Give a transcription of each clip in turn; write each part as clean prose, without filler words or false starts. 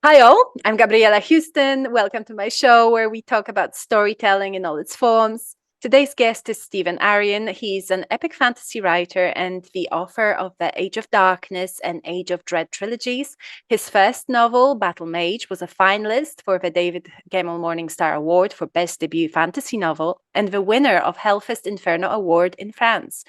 Hi all, I'm Gabriela Houston. Welcome to my show where we talk about storytelling in all its forms. Today's guest is Stephen Aryan. He's an epic fantasy writer and the author of the Age of Darkness and Age of Dread trilogies. His first novel, Battlemage, was a finalist for the David Gemmell Morningstar Award for Best Debut Fantasy Novel and the winner of Hellfest Inferno Award in France.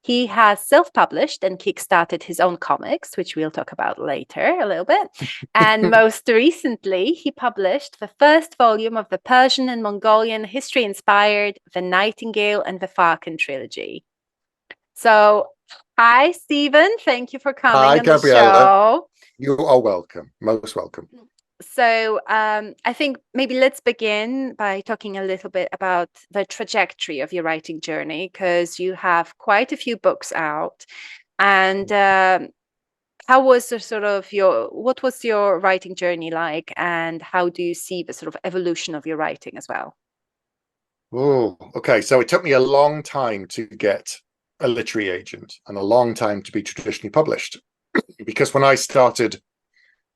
He has self-published and kickstarted his own comics, which we'll talk about later a little bit. And most recently, he published the first volume of the Persian and Mongolian history-inspired The Nightingale and the Falcon trilogy. So, hi, Stephen. Thank you for coming Hi, on the Gabriela. show. You are welcome. Most welcome. So I think maybe let's begin by talking a little bit about the trajectory of your writing journey, because you have quite a few books out. And how was the what was your writing journey like, and how do you see the sort of evolution of your writing as well? Oh, okay. So it took me a long time to get a literary agent and a long time to be traditionally published because when I started,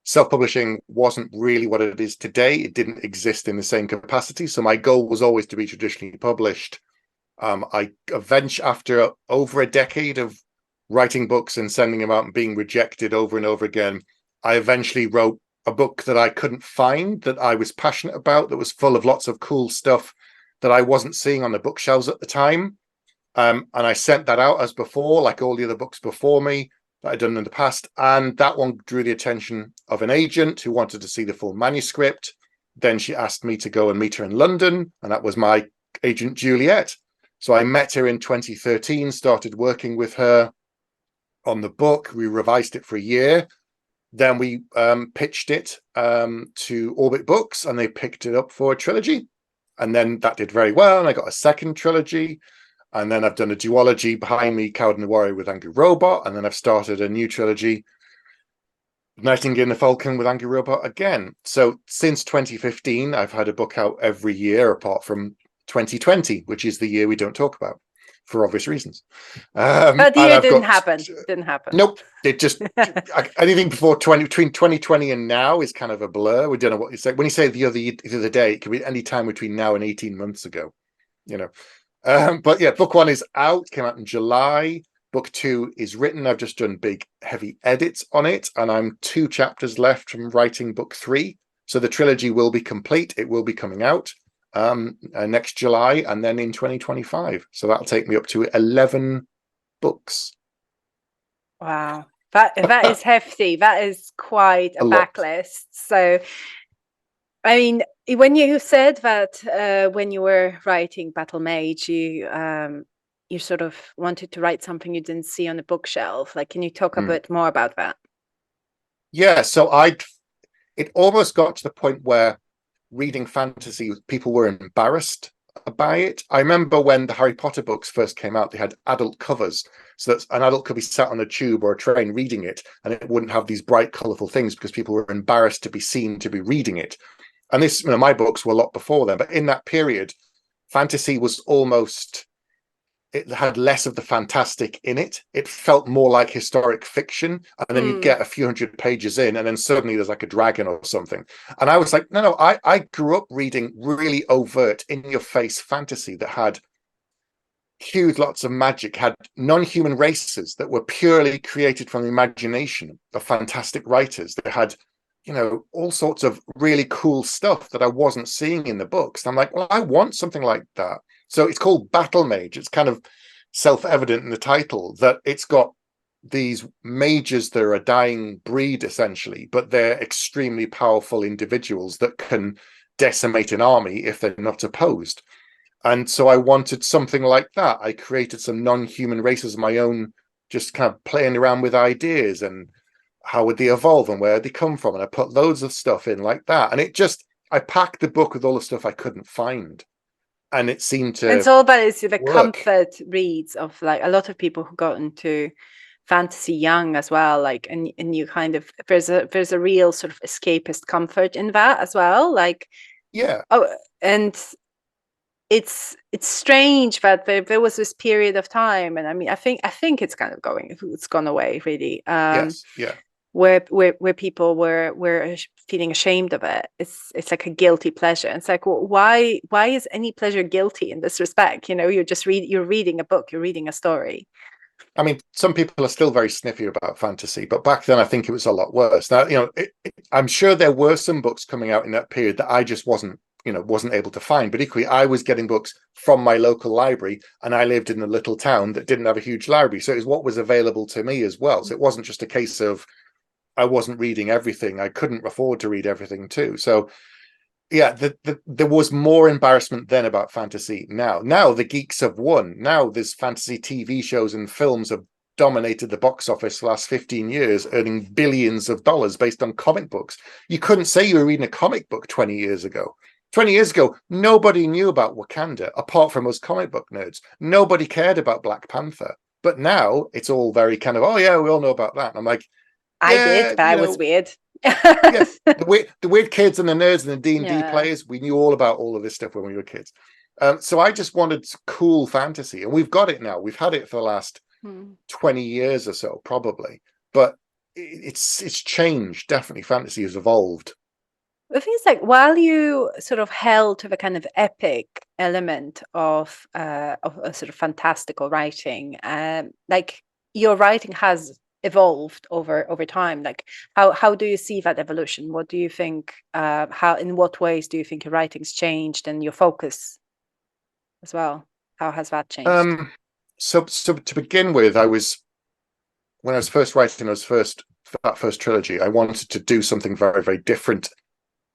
self-publishing wasn't really what it is today. It didn't exist in the same capacity. So my goal was always to be traditionally published. I eventually, after over a decade of writing books and sending them out and being rejected over and over again, I eventually wrote a book that I couldn't find, that I was passionate about, that was full of lots of cool stuff that I wasn't seeing on the bookshelves at the time. And I sent that out as before, like all the other books before me that I'd done in the past. And that one drew the attention of an agent who wanted to see the full manuscript. Then she asked me to go and meet her in London, and that was my agent, Juliet. So I met her in 2013, started working with her on the book. We revised it for a year. Then we pitched it to Orbit Books, and they picked it up for a trilogy. And then that did very well, and I got a second trilogy. And then I've done a duology behind me, Coward and the Warrior with Angry Robot. And then I've started a new trilogy, Nightingale and the Falcon with Angry Robot again. So since 2015, I've had a book out every year apart from 2020, which is the year we don't talk about for obvious reasons. But the year didn't happen. Didn't happen. Nope. It just anything before between 2020 and now is kind of a blur. We don't know what you say. When you say the other day, it could be any time between now and 18 months ago, you know. But yeah, book one is out, came out in July. Book two is written. I've just done big, heavy edits on it, and I'm 2 chapters left from writing book 3. So the trilogy will be complete. It will be coming out next July, and then in 2025. So that'll take me up to 11 books. Wow, that is hefty. That is quite a backlist. So, I mean, when you said that when you were writing Battlemage, you sort of wanted to write something you didn't see on the bookshelf. Like, can you talk a bit more about that? Yeah, so it almost got to the point where reading fantasy, people were embarrassed by it. I remember when the Harry Potter books first came out, they had adult covers, so that an adult could be sat on a tube or a train reading it, and it wouldn't have these bright, colorful things because people were embarrassed to be seen to be reading it. And this, my books were a lot before then, but in that period, fantasy was almost, it had less of the fantastic in it. It felt more like historic fiction. And then you get a few hundred pages in, and then suddenly there's like a dragon or something. And I was like, no, I grew up reading really overt, in-your-face fantasy that had huge lots of magic, had non-human races that were purely created from the imagination of fantastic writers. They had, all sorts of really cool stuff that I wasn't seeing in the books. And I'm like, well, I want something like that. So it's called Battlemage. It's kind of self-evident in the title that it's got these mages that are a dying breed, essentially, but they're extremely powerful individuals that can decimate an army if they're not opposed. And so I wanted something like that. I created some non-human races of my own, just kind of playing around with ideas and how would they evolve and where they come from. And I put loads of stuff in like that. And I packed the book with all the stuff I couldn't find. And it seemed to. It's all about the comfort reads of like a lot of people who got into fantasy young as well. Like, and you kind of, there's a real sort of escapist comfort in that as well. Like, yeah. Oh, and it's strange that there was this period of time, and I mean, I think it's kind of it's gone away really. Yes. Yeah. where people were feeling ashamed of it. It's like a guilty pleasure. It's like, well, why is any pleasure guilty in this respect? You're reading a book, you're reading a story. I mean, some people are still very sniffy about fantasy, but back then I think it was a lot worse. Now, I'm sure there were some books coming out in that period that I just wasn't able to find. But equally, I was getting books from my local library, and I lived in a little town that didn't have a huge library. So it was what was available to me as well. So it wasn't just a case of I wasn't reading everything. I couldn't afford to read everything too. So yeah, there was more embarrassment then about fantasy. Now the geeks have won. Now there's fantasy TV shows and films have dominated the box office the last 15 years, earning billions of dollars based on comic books. You couldn't say you were reading a comic book 20 years ago. 20 years ago, nobody knew about Wakanda, apart from us comic book nerds. Nobody cared about Black Panther. But now it's all very kind of, oh yeah, we all know about that. And I'm like, I did, but I was weird. Yes, the weird kids and the nerds and the D&D players, we knew all about all of this stuff when we were kids. So I just wanted cool fantasy, and we've got it now. We've had it for the last 20 years or so, probably. But it's changed. Definitely, fantasy has evolved. The thing is, like, while you sort of held to the kind of epic element of a sort of fantastical writing, like your writing has evolved over time. Like, how do you see that evolution? What do you think? In what ways do you think your writing's changed and your focus as well? How has that changed? So to begin with, when I was first writing that first trilogy, I wanted to do something very, very different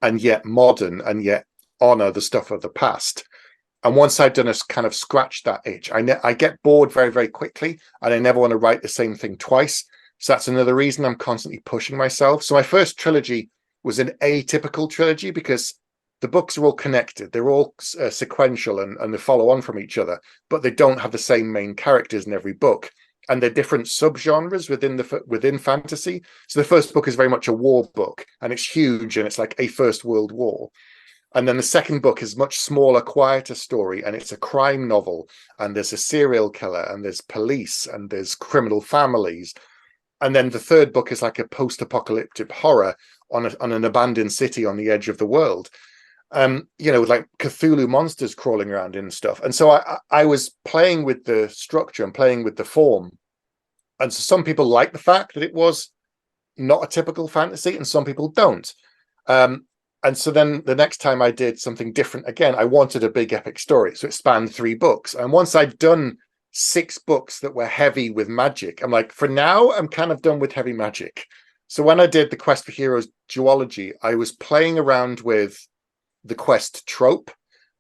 and yet modern and yet honor the stuff of the past. And once I'd done a kind of scratch that itch, I get bored very, very quickly, and I never want to write the same thing twice. So that's another reason I'm constantly pushing myself. So my first trilogy was an atypical trilogy because the books are all connected. They're all sequential and they follow on from each other, but they don't have the same main characters in every book. And they're different subgenres within fantasy. So the first book is very much a war book, and it's huge, and it's like a First World War. And then the second book is much smaller, quieter story, and it's a crime novel, and there's a serial killer, and there's police, and there's criminal families. And then the third book is like a post-apocalyptic horror on an abandoned city on the edge of the world. Like Cthulhu monsters crawling around and stuff. And so I was playing with the structure and playing with the form. And so some people like the fact that it was not a typical fantasy, and some people don't. And so then the next time I did something different again, I wanted a big epic story. So it spanned 3 books. And once I'd done 6 books that were heavy with magic, I'm like, for now, I'm kind of done with heavy magic. So when I did the Quest for Heroes duology, I was playing around with the quest trope,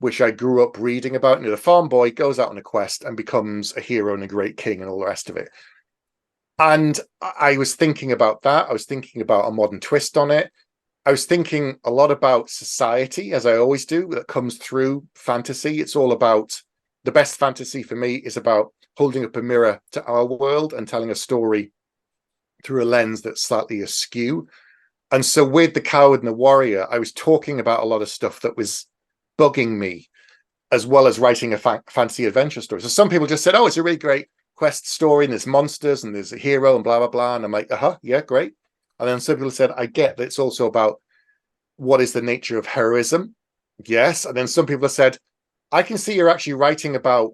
which I grew up reading about. The farm boy goes out on a quest and becomes a hero and a great king and all the rest of it. And I was thinking about that. I was thinking about a modern twist on it. I was thinking a lot about society, as I always do, that comes through fantasy. It's all about, the best fantasy for me is about holding up a mirror to our world and telling a story through a lens that's slightly askew. And so with The Coward and the Warrior, I was talking about a lot of stuff that was bugging me, as well as writing a fantasy adventure story. So some people just said, oh, it's a really great quest story, and there's monsters and there's a hero and blah, blah, blah. And I'm like, yeah, great. And then some people said, I get that it's also about what is the nature of heroism. Yes. And then some people have said, I can see you're actually writing about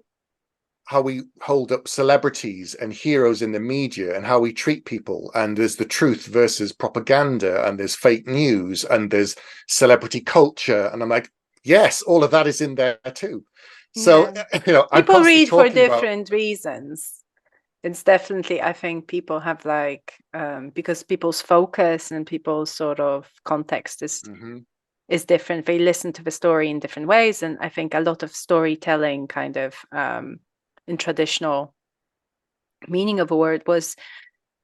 how we hold up celebrities and heroes in the media and how we treat people. And there's the truth versus propaganda, and there's fake news, and there's celebrity culture. And I'm like, yes, all of that is in there too. So, people read for different reasons. It's definitely, I think people have like, because people's focus and people's sort of context is different. They listen to the story in different ways. And I think a lot of storytelling kind of, in traditional meaning of a word, was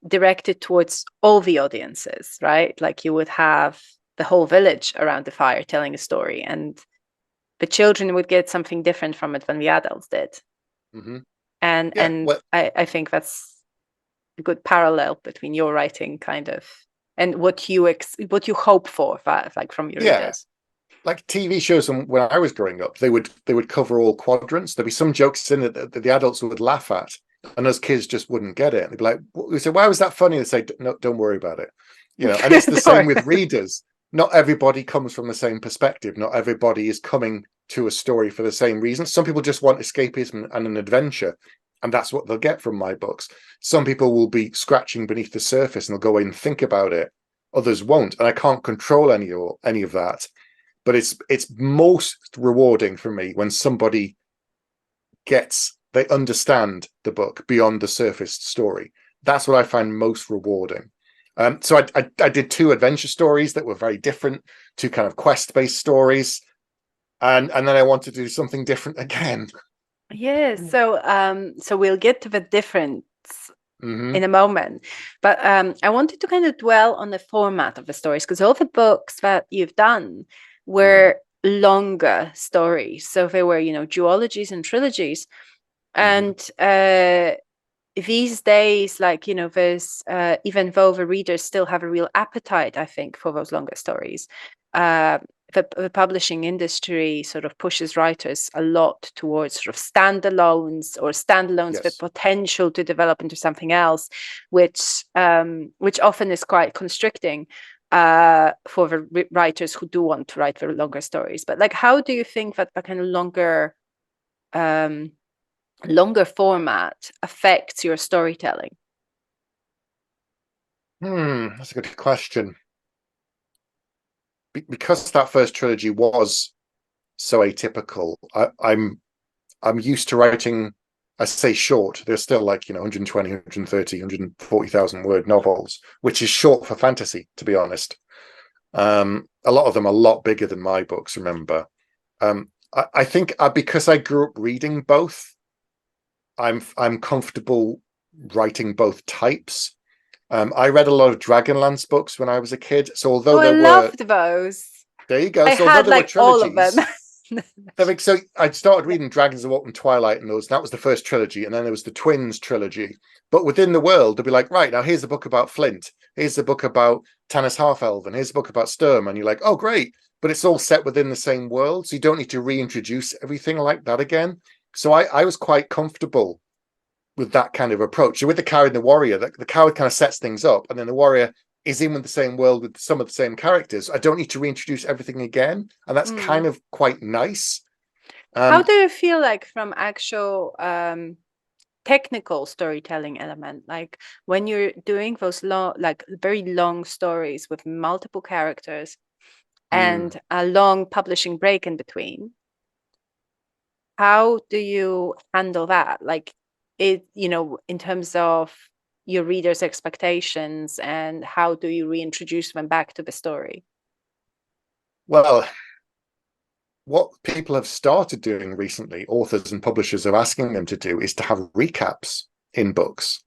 directed towards all the audiences, right? Like you would have the whole village around the fire telling a story, and the children would get something different from it than the adults did. I think that's a good parallel between your writing kind of and what you hope for like from your readers. Like TV shows when I was growing up, they would cover all quadrants. There'd be some jokes in it that the adults would laugh at, and us kids just wouldn't get it. They'd be like, we say, why was that funny? They say, no, don't worry about it. And it's the same with readers. Not everybody comes from the same perspective. Not everybody is coming to a story for the same reason. Some people just want escapism and an adventure, and that's what they'll get from my books. Some people will be scratching beneath the surface and they'll go in and think about it. Others won't, and I can't control any of that. But it's most rewarding for me when somebody they understand the book beyond the surface story. That's what I find most rewarding. So I did 2 adventure stories that were very different, 2 kind of quest-based stories, and then I wanted to do something different again. Yes. So we'll get to the difference in a moment, but I wanted to kind of dwell on the format of the stories, because all the books that you've done were longer stories. So they were, duologies and trilogies, and these days, there's even though the readers still have a real appetite, I think, for those longer stories, the publishing industry sort of pushes writers a lot towards sort of standalones with potential to develop into something else, which often is quite constricting for the writers who do want to write very longer stories. But how do you think that the kind of longer format affects your storytelling? That's a good question. Because that first trilogy was so atypical, I'm used to writing, I say short, they're still 120, 130, 140,000 word novels, which is short for fantasy, to be honest. A lot of them are a lot bigger than my books, remember. I think because I grew up reading both, I'm comfortable writing both types. I read a lot of Dragonlance books when I was a kid. So although I loved those. There you go. I so had there were all of them. So I started reading Dragons of Autumn Twilight and those. And that was the first trilogy, and then there was the Twins trilogy. But within the world, they'll be like, right, now here's a book about Flint. Here's a book about Tanis Half-Elven. Here's a book about Sturm. And you're like, oh, great. But it's all set within the same world. So you don't need to reintroduce everything like that again. So I was quite comfortable with that kind of approach. So with the Coward and the Warrior, the Coward kind of sets things up, and then the Warrior is in with the same world with some of the same characters. I don't need to reintroduce everything again, and that's kind of quite nice. How do you feel from actual technical storytelling element, when you're doing those long, very long stories with multiple characters and a long publishing break in between? How do you handle that? In terms of your readers' expectations, and how do you reintroduce them back to the story? Well, what people have started doing recently, authors and publishers are asking them to do, is to have recaps in books,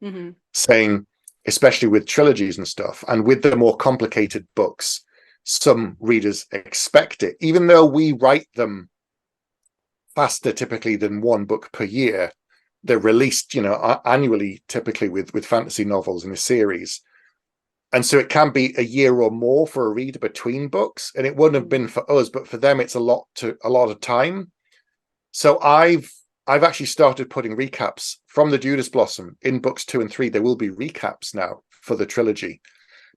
saying, especially with trilogies and stuff, and with the more complicated books, some readers expect it, even though we write them faster typically than 1 book per year. They're released, annually, typically with fantasy novels in a series. And so it can be a year or more for a reader between books. And it wouldn't have been for us, but for them, it's a lot of time. So I've actually started putting recaps from the Judas Blossom in books 2 and 3. There will be recaps now for the trilogy,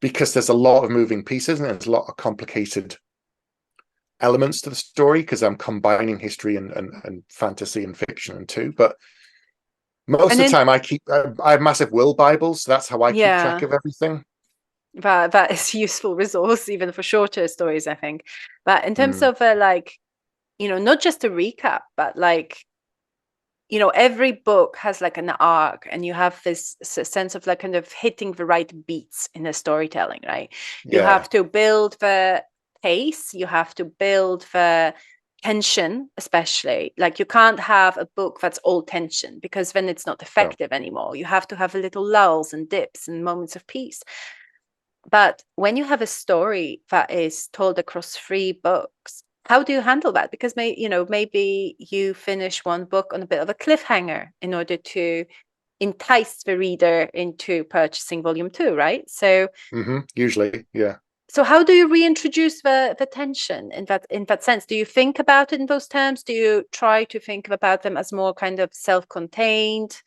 because there's a lot of moving pieces and there's a lot of complicated elements to the story, because I'm combining history and fantasy and fiction and two. But most of the time I have massive will Bibles, so that's how I keep track of everything. That is a useful resource even for shorter stories, I think. But in terms of not just a recap, but every book has an arc, and you have this sense of kind of hitting the right beats in the storytelling, right? You have to build the pace, you have to build the tension, especially. You can't have a book that's all tension, because then it's not effective anymore. You have to have a little lulls and dips and moments of peace. But when you have a story that is told across 3 books, how do you handle that? Because maybe you finish 1 book on a bit of a cliffhanger in order to entice the reader into purchasing volume 2, right? So usually, yeah. So how do you reintroduce the tension in that sense? Do you think about it in those terms? Do you try to think about them as more kind of self-contained?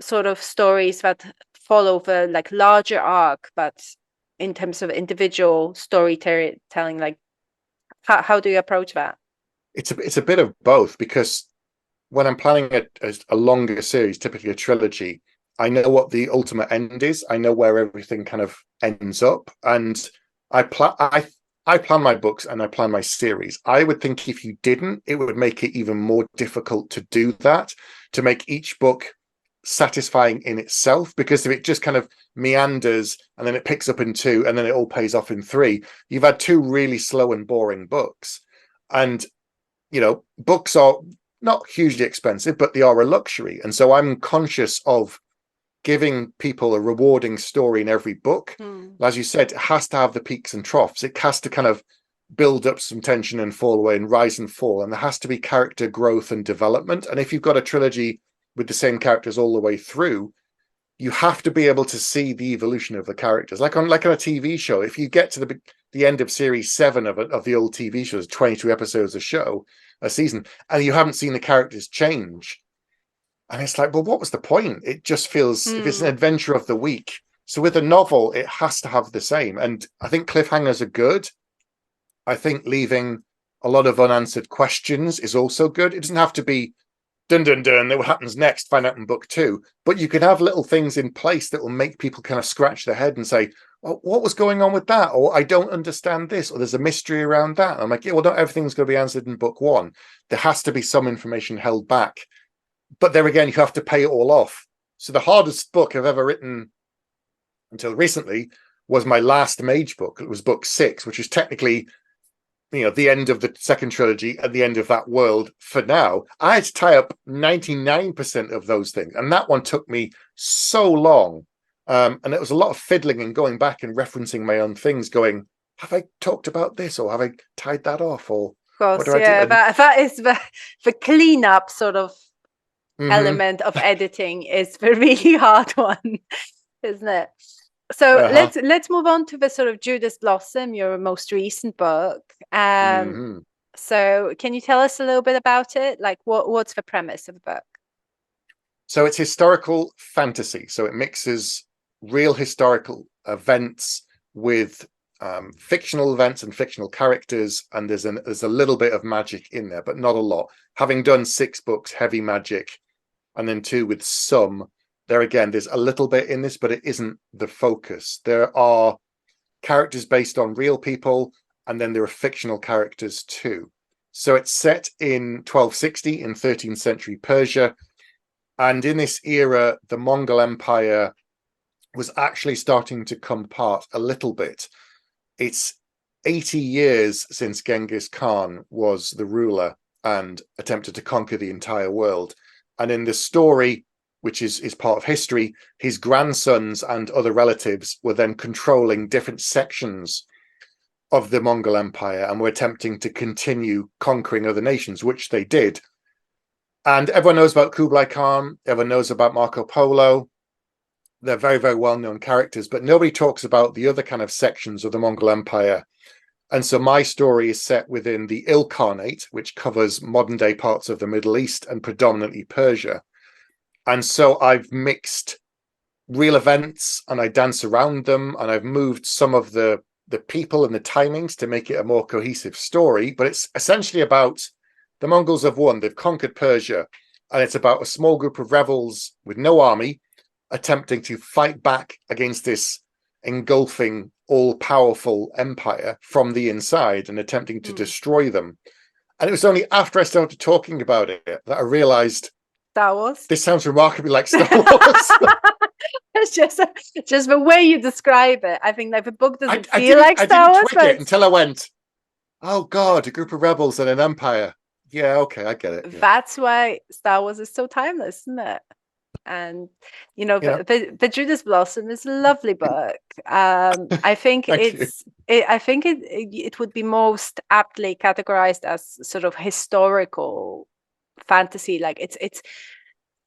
sort of stories that follow the like larger arc, but in terms of individual storytelling, like how do you approach that? It's a bit of both, because when I'm planning a longer series, typically a trilogy, I know what the ultimate end is. I know where everything kind of ends up, and I plan my books and I plan my series. I would think if you didn't, it would make it even more difficult to do that, to make each book satisfying in itself, because if it just kind of meanders and then it picks up in two and then it all pays off in three, you've had two really slow and boring books. And books are not hugely expensive, but they are a luxury. And so I'm conscious of giving people a rewarding story in every book. As you said, it has to have the peaks and troughs. It has to kind of build up some tension and fall away and rise and fall. And there has to be character growth and development. And if you've got a trilogy with the same characters all the way through, you have to be able to see the evolution of the characters. Like on a TV show, if you get to the end of series 7 of the old TV shows, 22 episodes a season, and you haven't seen the characters change, and it's like, well, what was the point? It just feels, if it's an adventure of the week. So with a novel, it has to have the same. And I think cliffhangers are good. I think leaving a lot of unanswered questions is also good. It doesn't have to be dun dun dun, what happens next, find out in book 2. But you can have little things in place that will make people kind of scratch their head and say, well, what was going on with that? Or I don't understand this, or there's a mystery around that. And I'm like, yeah, well, not everything's going to be answered in book 1. There has to be some information held back. But there again, you have to pay it all off. So the hardest book I've ever written until recently was my last Mage book. It was book 6, which is technically, the end of the second trilogy and the end of that world for now. I had to tie up 99% of those things. And that one took me so long. And it was a lot of fiddling and going back and referencing my own things, going, have I talked about this, or have I tied that off? Or what do I do? That is the cleanup sort of element of editing is the really hard one, isn't it? So let's move on to the sort of Judas Blossom, your most recent book. So can you tell us a little bit about it? Like what's the premise of the book? So it's historical fantasy. So it mixes real historical events with fictional events and fictional characters, and there's a little bit of magic in there, but not a lot. Having done 6 books, heavy magic, and then 2 with some, there again, there's a little bit in this, but it isn't the focus. There are characters based on real people, and then there are fictional characters too. So it's set in 1260 in 13th century Persia. And in this era, the Mongol Empire was actually starting to come apart a little bit. It's 80 years since Genghis Khan was the ruler and attempted to conquer the entire world. And in the story, which is part of history, his grandsons and other relatives were then controlling different sections of the Mongol Empire and were attempting to continue conquering other nations, which they did. And everyone knows about Kublai Khan, everyone knows about Marco Polo. They're very, very well-known characters, but nobody talks about the other kind of sections of the Mongol Empire. And so my story is set within the Ilkhanate, which covers modern-day parts of the Middle East and predominantly Persia. And so I've mixed real events and I dance around them, and I've moved some of the people and the timings to make it a more cohesive story. But it's essentially about the Mongols have won. They've conquered Persia, and it's about a small group of rebels with no army attempting to fight back against this engulfing, all-powerful empire from the inside and attempting to destroy them. And it was only after I started talking about it that I realized Star Wars. This sounds remarkably like Star Wars. It's just the way you describe it. I think like the book doesn't feel like Star Wars. I didn't twig it until I went, oh God, a group of rebels and an empire. Yeah, okay, I get it. Yeah. That's why Star Wars is so timeless, isn't it? And the Judas Blossom is a lovely book. I think it would be most aptly categorized as sort of historical fantasy. Like it's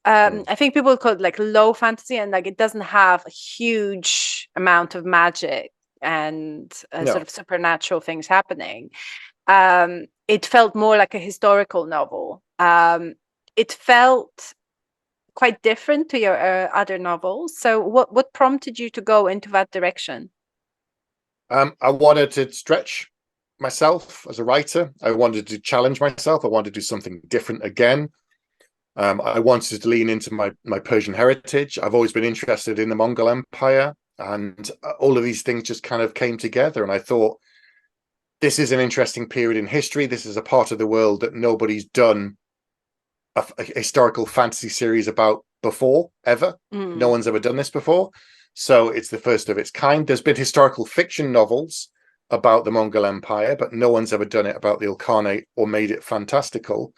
I think people call it like low fantasy, and like it doesn't have a huge amount of magic and sort of supernatural things happening. It felt more like a historical novel. It felt quite different to your other novels. So what prompted you to go into that direction? I wanted to stretch myself as a writer. I wanted to challenge myself. I wanted to do something different again. I wanted to lean into my Persian heritage. I've always been interested in the Mongol Empire, and all of these things just kind of came together. And I thought, this is an interesting period in history. This is a part of the world that nobody's done a historical fantasy series about before, ever. No one's ever done this before. So it's the first of its kind. There's been historical fiction novels about the Mongol Empire, but no one's ever done it about the Ilkhanate or made it fantastical.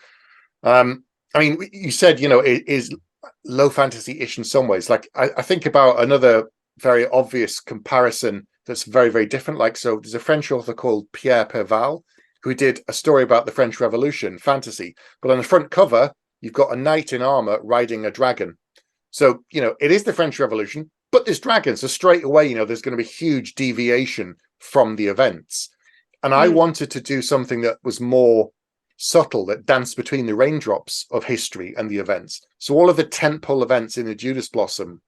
I mean, you said, it is low fantasy-ish in some ways. Like, I think about another very obvious comparison that's very, very different. Like, so there's a French author called Pierre Perval who did a story about the French Revolution, fantasy. But on the front cover, you've got a knight in armor riding a dragon. So, it is the French Revolution, but there's dragons. So straight away, there's going to be huge deviation from the events. And I wanted to do something that was more subtle, that danced between the raindrops of history and the events. So all of the tentpole events in the Judas Blossom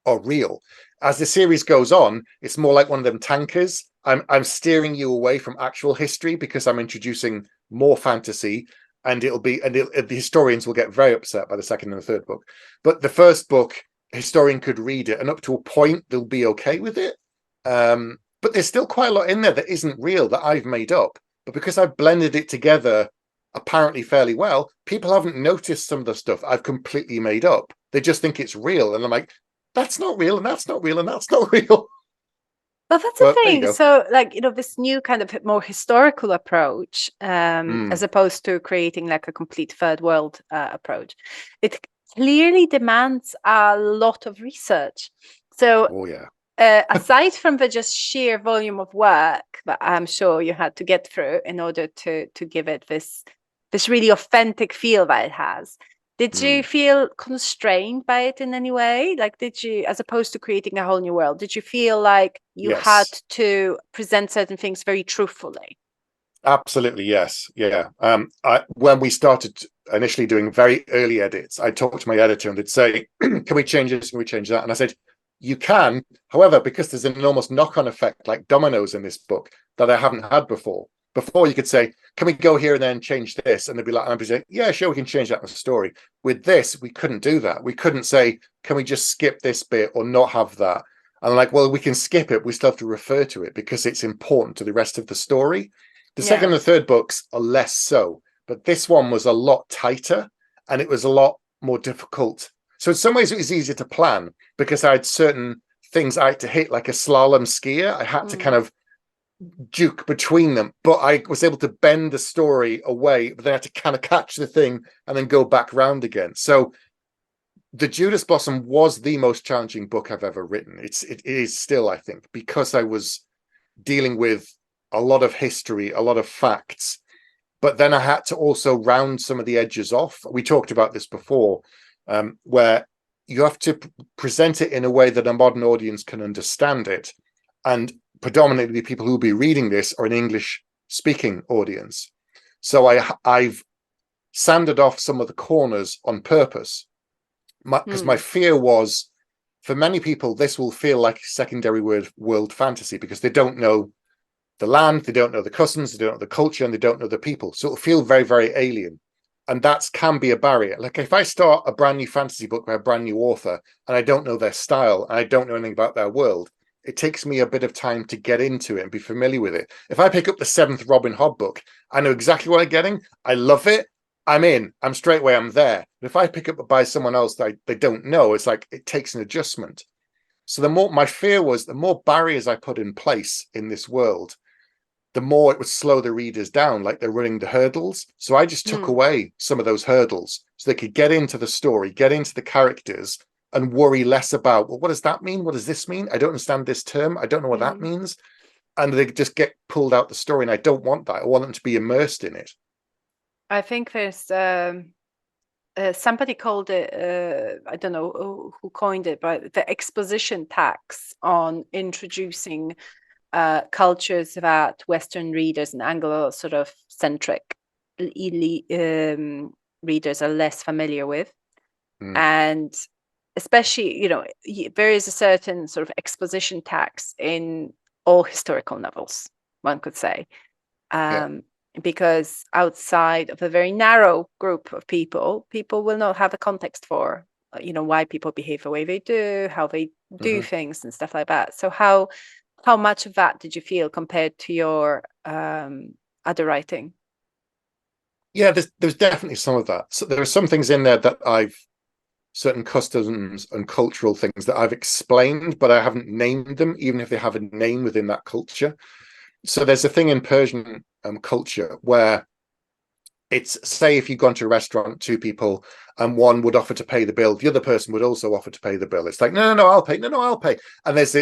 are real. As the series goes on, it's more like one of them tankers. I'm steering you away from actual history because I'm introducing more fantasy, and the historians will get very upset by the second and the third book. But the first book, a historian could read it, and up to a point, they'll be okay with it. But there's still quite a lot in there that isn't real, that I've made up. But because I've blended it together apparently fairly well, people haven't noticed some of the stuff I've completely made up. They just think it's real. And I'm like, that's not real, and that's not real, and that's not real. Well, that's the thing. So, this new kind of more historical approach, as opposed to creating like a complete third world approach, it clearly demands a lot of research. So, aside from the just sheer volume of work that I'm sure you had to get through in order to give it this really authentic feel that it has, did you feel constrained by it in any way? Like, did you, as opposed to creating a whole new world, did you feel like you had to present certain things very truthfully? Absolutely, yes. Yeah. When we started initially doing very early edits, I talked to my editor and they'd say, can we change this? Can we change that? And I said, you can. However, because there's an enormous knock-on effect like dominoes in this book that I haven't had before. Before you could say, can we go here and then change this? And they'd be like, and I'd be saying, yeah, sure, we can change that in the story. With this, we couldn't do that. We couldn't say, can we just skip this bit or not have that? And I'm like, well, we can skip it. We still have to refer to it because it's important to the rest of the story. The second and the third books are less so, but this one was a lot tighter and it was a lot more difficult. So in some ways it was easier to plan because I had certain things I had to hit, like a slalom skier. I had to kind of duke between them, but I was able to bend the story away, but then I had to kind of catch the thing and then go back round again. So the Judas Blossom was the most challenging book I've ever written. It is still, I think, because I was dealing with a lot of history, a lot of facts, but then I had to also round some of the edges off. We talked about this before, where you have to present it in a way that a modern audience can understand it. And predominantly the people who will be reading this are an English-speaking audience. So I've sanded off some of the corners on purpose, because my fear was, for many people, this will feel like secondary world fantasy because they don't know the land, they don't know the customs, they don't know the culture, and they don't know the people. So it'll feel very, very alien. And that can be a barrier. Like if I start a brand new fantasy book by a brand new author and I don't know their style and I don't know anything about their world, it takes me a bit of time to get into it and be familiar with it. If I pick up the 7th Robin Hood book, I know exactly what I'm getting. I love it. I'm in. I'm straight away. I'm there. But if I pick up by someone else that they don't know, it's like it takes an adjustment. So the more, my fear was, the more barriers I put in place in this world, the more it would slow the readers down, like they're running the hurdles. So I just took away some of those hurdles so they could get into the story, get into the characters, and worry less about, well, what does that mean? What does this mean? I don't understand this term. I don't know what that means. And they just get pulled out the story. And I don't want that. I want them to be immersed in it. I think there's somebody called it, I don't know who coined it, but the exposition tax on introducing cultures that Western readers and Anglo sort of centric readers are less familiar with. And especially, there is a certain sort of exposition tax in all historical novels, one could say. Because outside of a very narrow group of people will not have a context for, why people behave the way they do, how they do things and stuff like that. So how much of that did you feel compared to your other writing? Yeah, there's definitely some of that. So there are some things in there that certain customs and cultural things that I've explained, but I haven't named them, even if they have a name within that culture. So there's a thing in Persian culture where it's, say, if you've gone to a restaurant, two people, and one would offer to pay the bill, the other person would also offer to pay the bill. It's like, no, I'll pay. No, I'll pay. And it's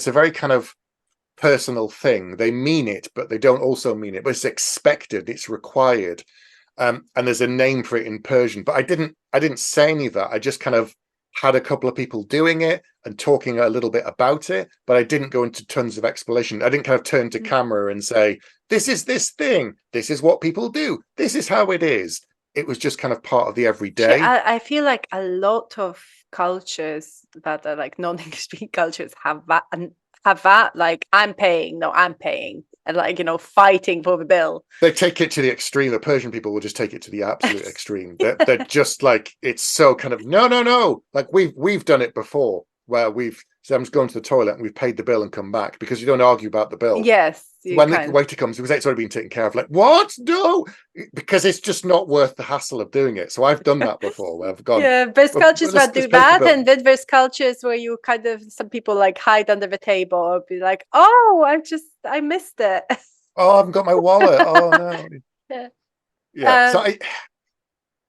a very kind of personal thing. They mean it, but they don't also mean it. But it's expected. It's required. And there's a name for it in Persian. But I didn't say any of that. I just kind of had a couple of people doing it and talking a little bit about it, but I didn't go into tons of explanation. I didn't kind of turn to camera and say, this is this thing, this is what people do, this is how it is. It was just kind of part of the everyday. I feel like a lot of cultures that are like non-English speaking cultures have that like, I'm paying, and like, fighting for the bill. They take it to the extreme. The Persian people will just take it to the absolute extreme. They're just like, it's so kind of no. Like we've done it before, where someone's gone to the toilet and we've paid the bill and come back, because you don't argue about the bill. Yes. When the waiter comes, it's already been taken care of. Like, what? No, because it's just not worth the hassle of doing it. So I've done that before, where I've gone. Yeah, there's cultures that do that, and then there's cultures where you kind of, some people like hide under the table or be like, oh, I missed it. Oh, I haven't got my wallet. Oh no. Yeah. So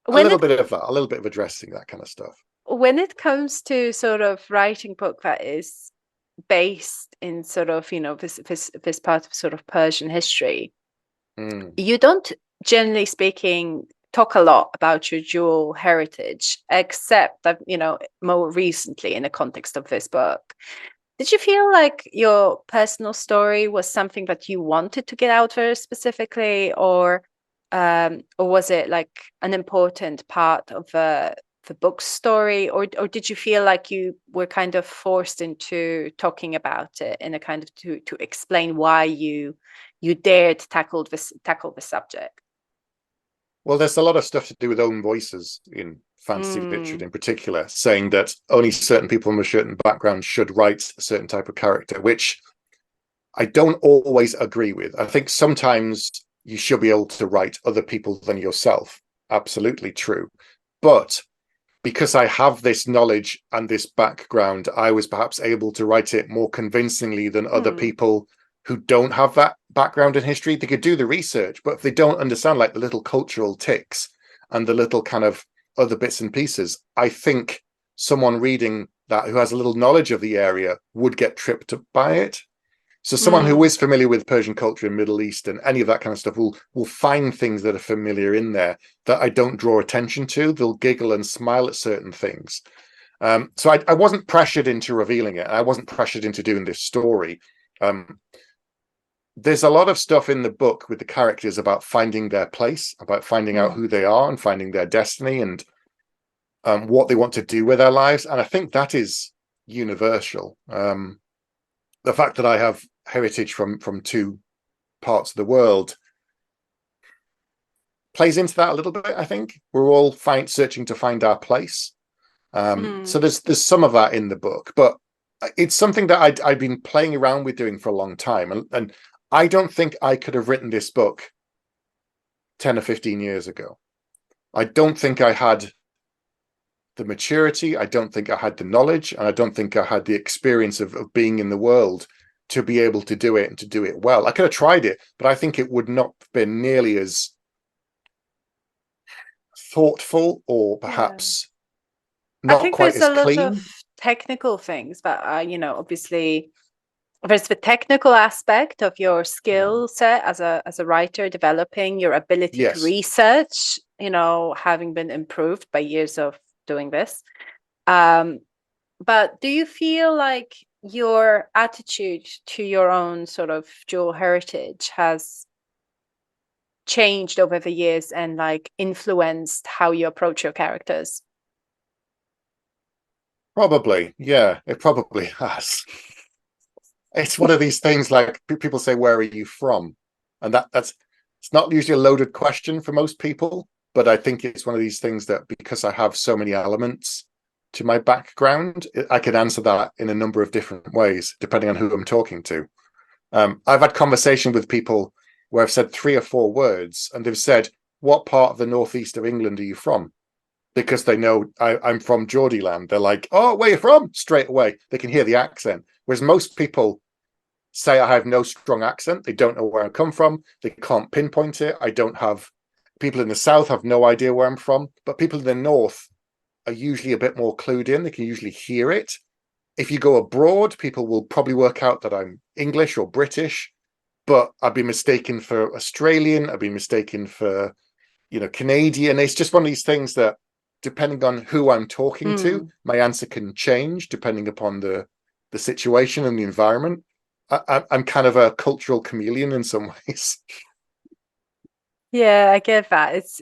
a little bit of addressing that kind of stuff. When it comes to sort of writing book that is based in sort of, this part of sort of Persian history, you don't, generally speaking, talk a lot about your dual heritage, except that, more recently in the context of this book. Did you feel like your personal story was something that you wanted to get out there specifically, or was it like an important part of the book's story, or did you feel like you were kind of forced into talking about it in a kind of to explain why you dared tackle the subject? Well, there's a lot of stuff to do with own voices in fantasy literature in particular, saying that only certain people from a certain background should write a certain type of character, which I don't always agree with. I think sometimes you should be able to write other people than yourself. Absolutely true. But because I have this knowledge and this background, I was perhaps able to write it more convincingly than other people who don't have that background in history. They could do the research, but if they don't understand like the little cultural ticks and the little kind of other bits and pieces, I think someone reading that who has a little knowledge of the area would get tripped up by it. So someone who is familiar with Persian culture and Middle East and any of that kind of stuff will find things that are familiar in there that I don't draw attention to. They'll giggle and smile at certain things. So I wasn't pressured into revealing it. I wasn't pressured into doing this story. There's a lot of stuff in the book with the characters about finding their place, about finding out who they are and finding their destiny and what they want to do with their lives. And I think that is universal. The fact that I have heritage from two parts of the world plays into that a little bit. I think we're all searching to find our place. So there's some of that in the book, but it's something that I've been playing around with doing for a long time. And I don't think I could have written this book 10 or 15 years ago. I don't think I had the maturity. I don't think I had the knowledge, and I don't think I had the experience of being in the world to be able to do it and to do it well. I could have tried it, but I think it would not have been nearly as thoughtful or perhaps not quite as clean. I think there's a lot of technical things, but obviously there's the technical aspect of your skill set as a writer, developing your ability to research, having been improved by years of doing this. But do you feel like your attitude to your own sort of dual heritage has changed over the years and like influenced how you approach your characters? Probably, yeah, it probably has. It's one of these things like people say, "Where are you from?" And that's it's not usually a loaded question for most people, but I think it's one of these things that because I have so many elements to my background, I can answer that in a number of different ways depending on who I'm talking to. I've had conversation with people where I've said 3 or 4 words, and they've said, "What part of the northeast of England are you from?" Because they know I'm from Geordieland. They're like, "Oh, where are you from?" Straight away. They can hear the accent. Whereas most people say I have no strong accent. They don't know where I come from. They can't pinpoint it. I don't have people in the south have no idea where I'm from, but people in the north are usually a bit more clued in. They can usually hear it. If you go abroad, people will probably work out that I'm English or British, but I've been mistaken for Australian. I've been mistaken for, Canadian. It's just one of these things that, depending on who I'm talking to, my answer can change depending upon the situation and the environment. I'm kind of a cultural chameleon in some ways. Yeah, I get that. It's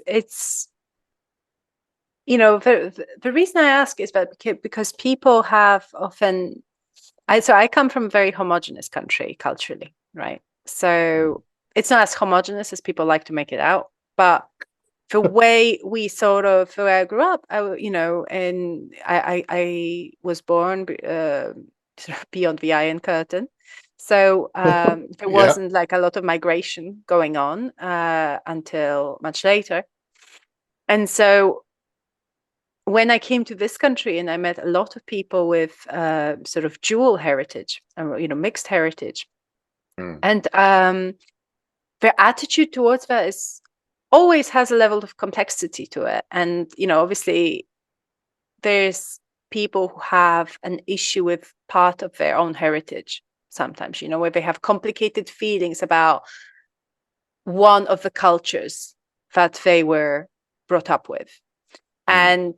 the reason I ask is that because people have often I come from a very homogenous country culturally, right? So it's not as homogenous as people like to make it out, but the way we the way I grew up, and I was born sort of beyond the Iron Curtain. So there Yeah. wasn't like a lot of migration going on until much later. And so when I came to this country and I met a lot of people with sort of dual heritage, mixed heritage, and their attitude towards that is always has a level of complexity to it. And, obviously there's people who have an issue with part of their own heritage sometimes, where they have complicated feelings about one of the cultures that they were brought up with. And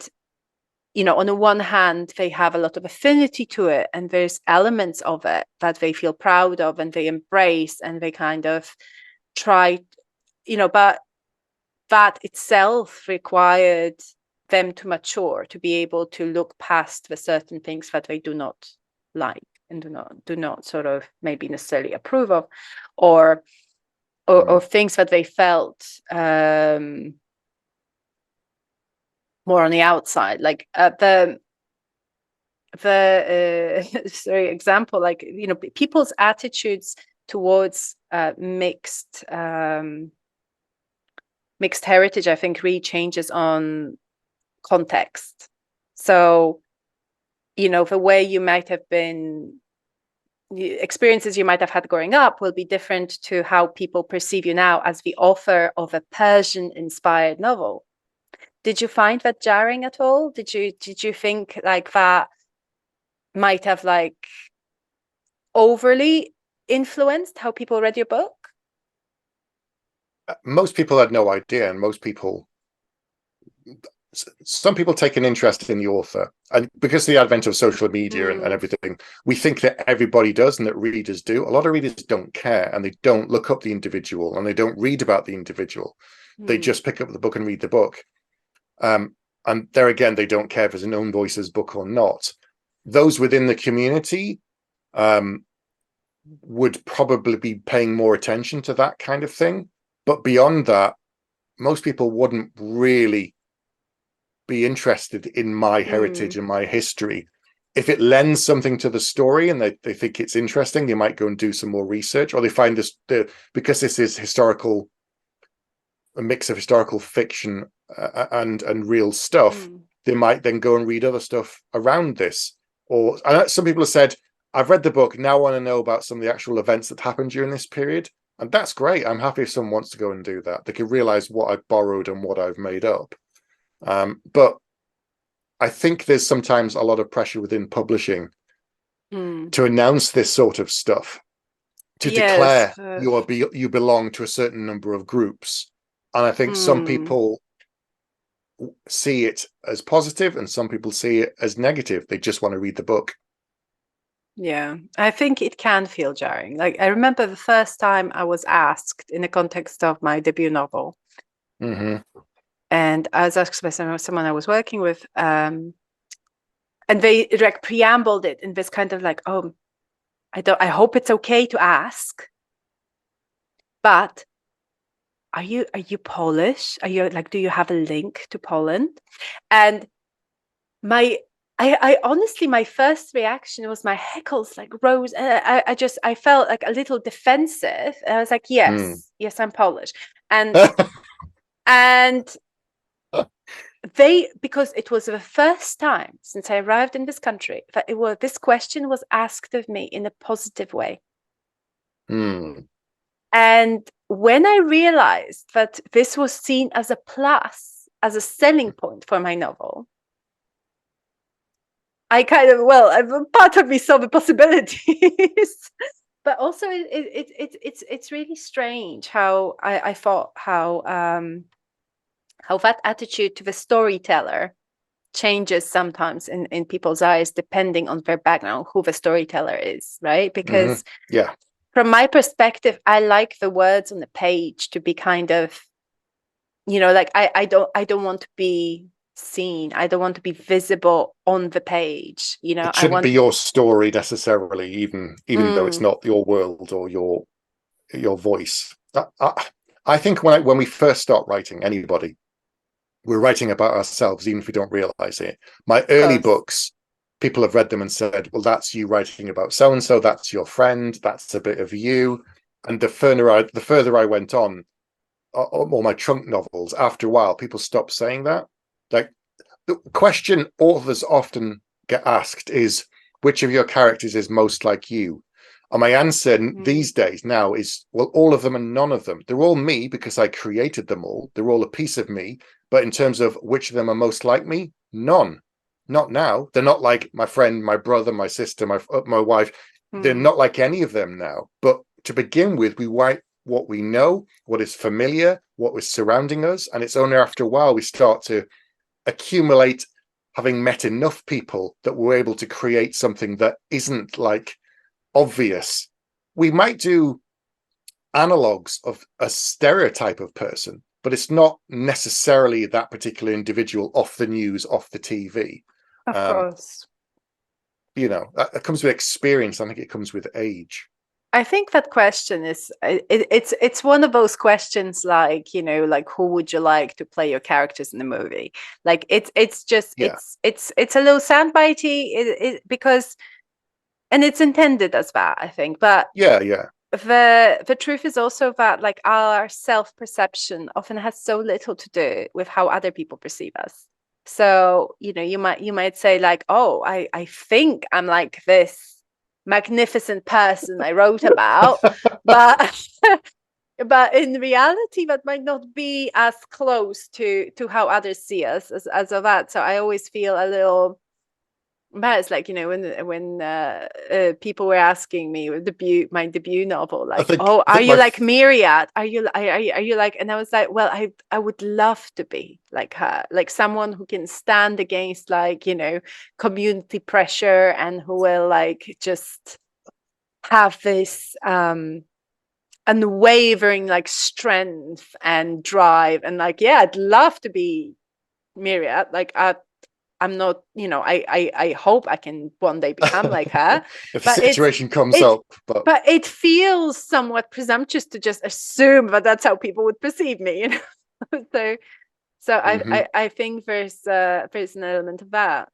on the one hand, they have a lot of affinity to it, and there's elements of it that they feel proud of and they embrace and they kind of try, but that itself required them to mature, to be able to look past the certain things that they do not like and do not sort of maybe necessarily approve of, or things that they felt more on the outside, like the sorry example, like people's attitudes towards mixed heritage, I think, really changes on context. So the way you might have been experiences you might have had growing up will be different to how people perceive you now as the author of a Persian inspired novel. Did you find that jarring at all? Did you think like that might have like overly influenced how people read your book? Most people had no idea, and some people take an interest in the author, and because of the advent of social media and everything, we think that everybody does and that readers do. A lot of readers don't care, and they don't look up the individual, and they don't read about the individual. They just pick up the book and read the book. And there again, they don't care if it's a known voices book or not. Those within the community would probably be paying more attention to that kind of thing. But beyond that, most people wouldn't really be interested in my heritage and my history. If it lends something to the story and they think it's interesting, they might go and do some more research, or they find because this is a mix of historical fiction and real stuff, they might then go and read other stuff around this. Or some people have said, I've read the book, now I want to know about some of the actual events that happened during this period. And that's great. I'm happy if someone wants to go and do that. They can realize what I've borrowed and what I've made up. But I think there's sometimes a lot of pressure within publishing to announce this sort of stuff, to declare you belong to a certain number of groups. And I think some people see it as positive and some people see it as negative. They just want to read the book. Yeah, I think it can feel jarring. Like I remember the first time I was asked in the context of my debut novel, and I was asked by someone I was working with, and they like preambled it in this kind of like, oh, I hope it's okay to ask, but are you Polish? Are you like, do you have a link to Poland? And I honestly, my first reaction was my heckles like rose. I felt like a little defensive. I was like, yes, I'm Polish. And because it was the first time since I arrived in this country that this question was asked of me in a positive way. And when I realized that this was seen as a plus, as a selling point for my novel, I kind of, part of me saw the possibilities, but also it's really strange how I thought how that attitude to the storyteller changes sometimes in people's eyes, depending on their background, who the storyteller is, right? Because from my perspective, I like the words on the page to be kind of, like I don't want to be seen. I don't want to be visible on the page. It shouldn't be your story necessarily, even though it's not your world or your voice. I think when we first start writing, anybody, we're writing about ourselves, even if we don't realize it. My early books, people have read them and said, well, that's you writing about so-and-so, that's your friend, that's a bit of you. And the further I went on, all my trunk novels, after a while, people stopped saying that. Like, the question authors often get asked is, which of your characters is most like you? And my answer these days now is, well, all of them and none of them. They're all me because I created them all. They're all a piece of me. But in terms of which of them are most like me, none. Not now. They're not like my friend, my brother, my sister, my wife. They're not like any of them now. But to begin with, we write what we know, what is familiar, what is surrounding us. And it's only after a while we start to accumulate, having met enough people, that we're able to create something that isn't like obvious. We might do analogues of a stereotype of person, but it's not necessarily that particular individual off the news, off the TV. Of course. That comes with experience. I think it comes with age. I think that question is it's one of those questions like, like who would you like to play your characters in the movie? Like it's just it's a little soundbitey because, and it's intended as that, I think. But the truth is also that like our self-perception often has so little to do with how other people perceive us. So, you might say like, oh, I think I'm like this magnificent person I wrote about, but in reality that might not be as close to how others see us as of that. So I always feel a little embarrassed, like, when people were asking me with my debut novel, like, are you like Myriad? Are you like, and I was like, well, I would love to be like her, like someone who can stand against like, community pressure and who will like just have this unwavering like strength and drive, and like, I'd love to be Myriad. Like I'm not, I hope I can one day become like her. If the situation comes up. But it feels somewhat presumptuous to just assume that that's how people would perceive me, So I think there's an element of that.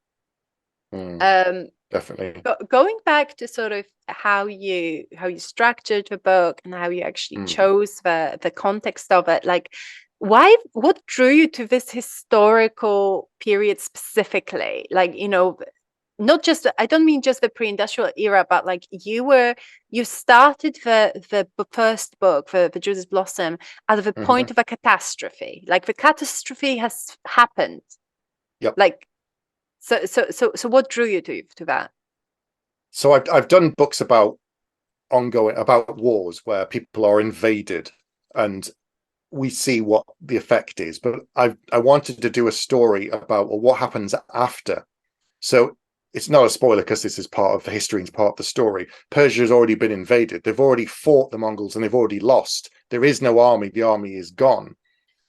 Definitely. Going back to sort of how you structured the book and how you actually chose the context of it, like, what drew you to this historical period specifically? Like, not just, I don't mean just the pre-industrial era, but like you started the first book, the Judas Blossom, out of a point of a catastrophe. Like the catastrophe has happened. Yep. Like, so what drew you to that? So I've done books about wars where people are invaded and we see what the effect is, but I wanted to do a story about what happens after. So it's not a spoiler because this is part of the history and part of the story. Persia has already been invaded. They've already fought the Mongols and they've already lost. There is no army. The army is gone.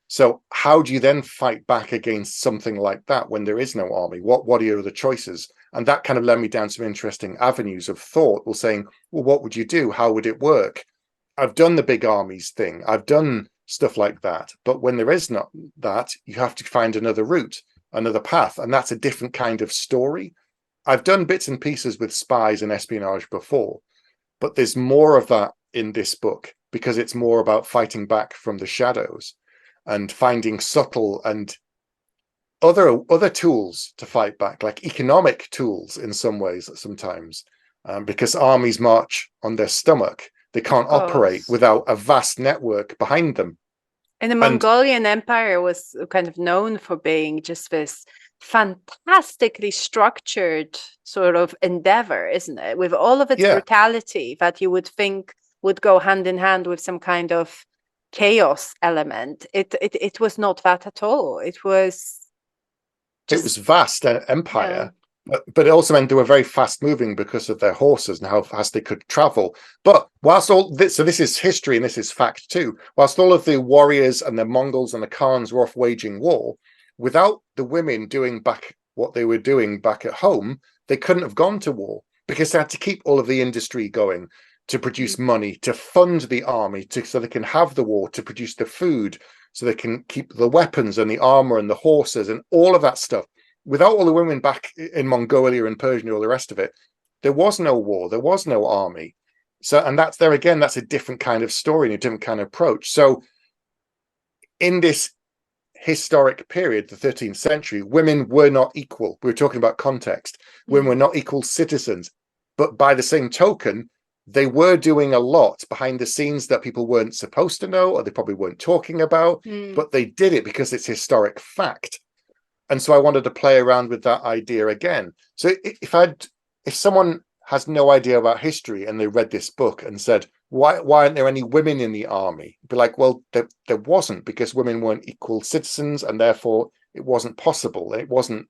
So how do you then fight back against something like that when there is no army? What are your other choices? And that kind of led me down some interesting avenues of thought. Well, saying, well, what would you do? How would it work? I've done the big armies thing. I've done stuff like that. But when there is not that, you have to find another route, another path. And that's a different kind of story. I've done bits and pieces with spies and espionage before, but there's more of that in this book because it's more about fighting back from the shadows and finding subtle and other tools to fight back, like economic tools in some ways sometimes, because armies march on their stomach. They can't operate without a vast network behind them. And the Mongolian Empire was kind of known for being just this fantastically structured sort of endeavor, isn't it? With all of its brutality that you would think would go hand in hand with some kind of chaos element. It was not that at all. It was vast empire. But it also meant they were very fast moving because of their horses and how fast they could travel. But whilst all this, so this is history and this is fact too, whilst all of the warriors and the Mongols and the Khans were off waging war, without the women doing back what they were doing back at home, they couldn't have gone to war because they had to keep all of the industry going to produce money, to fund the army, so they can have the war, to produce the food, so they can keep the weapons and the armor and the horses and all of that stuff. Without all the women back in Mongolia and Persia and all the rest of it, there was no war, there was no army. So, and that's there again, that's a different kind of story and a different kind of approach. So in this historic period, the 13th century, women were not equal. We were talking about context. Women were not equal citizens. But by the same token, they were doing a lot behind the scenes that people weren't supposed to know, or they probably weren't talking about, but they did it because it's historic fact. And so I wanted to play around with that idea again. So if someone has no idea about history and they read this book and said, why aren't there any women in the army? Be like, well, there wasn't, because women weren't equal citizens and therefore it wasn't possible.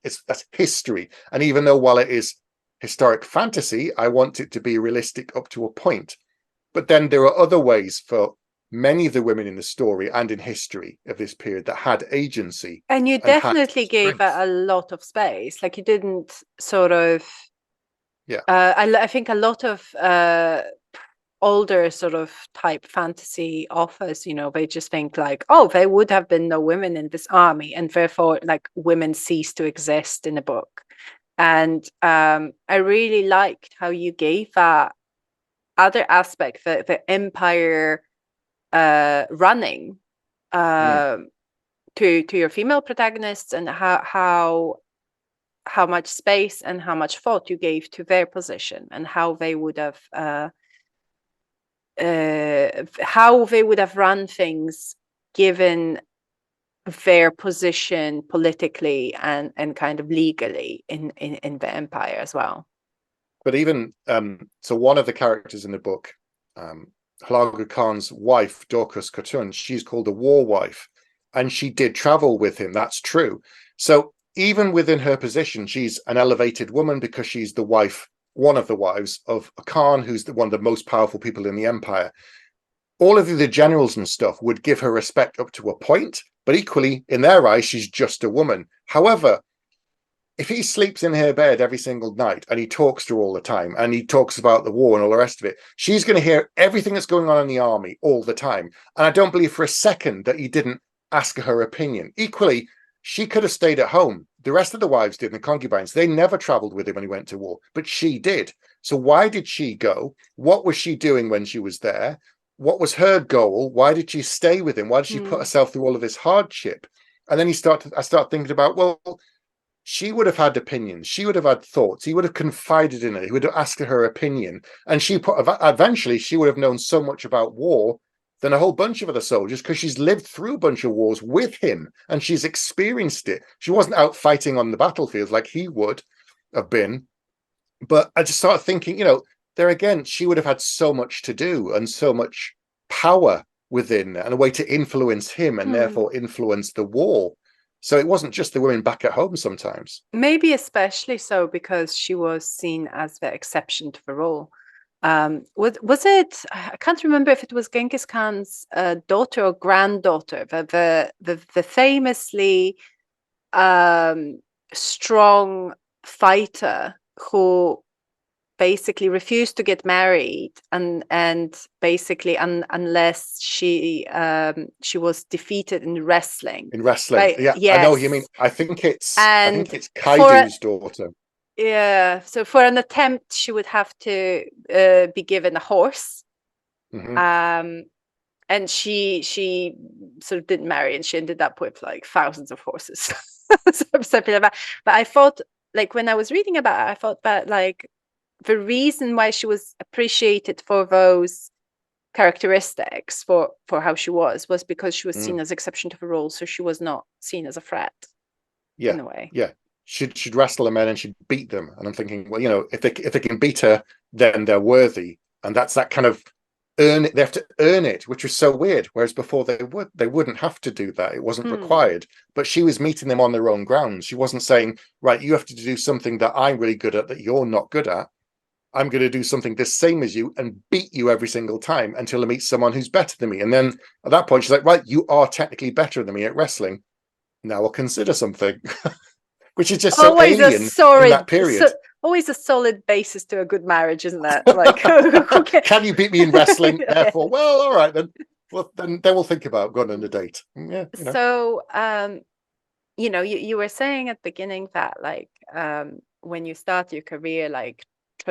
That's history. And even though while it is historic fantasy, I want it to be realistic up to a point. But then there are other ways for many of the women in the story and in history of this period that had agency. And you definitely gave a lot of space. Like you didn't sort of... I think a lot of older sort of type fantasy authors, they just think like, oh, there would have been no women in this army, and therefore like women cease to exist in a book. And I really liked how you gave that other aspect, the empire running to your female protagonists, and how much space and how much thought you gave to their position, and how they would have run things given their position politically and kind of legally in the empire as well. But even so, one of the characters in the book, Hulagu Khan's wife, Dorcas Khatun, she's called a war wife, and she did travel with him. That's true. So even within her position, she's an elevated woman because she's the wife, one of the wives of a Khan who's one of the most powerful people in the empire. All of the generals and stuff would give her respect up to a point, but equally, in their eyes, she's just a woman. However, if he sleeps in her bed every single night and he talks to her all the time and he talks about the war and all the rest of it, she's going to hear everything that's going on in the army all the time. And I don't believe for a second that he didn't ask her opinion. Equally, she could have stayed at home. The rest of the wives did, and the concubines. They never traveled with him when he went to war, but she did. So why did she go? What was she doing when she was there? What was her goal? Why did she stay with him? Why did she put herself through all of this hardship? And then I start thinking about, well, she would have had opinions. She would have had thoughts. He would have confided in her. He would have asked her opinion. And eventually she would have known so much about war than a whole bunch of other soldiers, because she's lived through a bunch of wars with him and she's experienced it. She wasn't out fighting on the battlefield like he would have been. But I just started thinking, there again, she would have had so much to do and so much power within and a way to influence him and therefore influence the war. So it wasn't just the women back at home sometimes. Maybe especially so because she was seen as the exception to the rule. Was it? I can't remember if it was Genghis Khan's daughter or granddaughter, the famously strong fighter who basically refused to get married, and basically unless she was defeated in wrestling. In wrestling, Right? yeah, Yes. I know what you mean. I think it's And Kaidu's daughter. Yeah, so for an attempt, she would have to be given a horse. Mm-hmm. And she sort of didn't marry, and she ended up with like thousands of horses. Something like that. But I thought, like, when I was reading about it, I thought that like the reason why she was appreciated for those characteristics, for how she was because she was seen as exception to the rule, so she was not seen as a threat. Yeah, in a way. Yeah. She'd wrestle the men and she'd beat them. And I'm thinking, well, you know, if they can beat her, then they're worthy. And that's that kind of earn it. They have to earn it, which was so weird. Whereas before they wouldn't have to do that. It wasn't required. But she was meeting them on their own grounds. She wasn't saying, right, you have to do something that I'm really good at that you're not good at. I'm going to do something the same as you and beat you every single time until I meet someone who's better than me. And then at that point, she's like, right, you are technically better than me at wrestling. Now I'll consider something. Which is just so alien in that period. Always a solid basis to a good marriage, isn't that? Like, okay. Can you beat me in wrestling? Therefore, well, all right then. Well, then we'll think about going on a date. Yeah. You know. So, you know, you were saying at the beginning that like when you start your career, like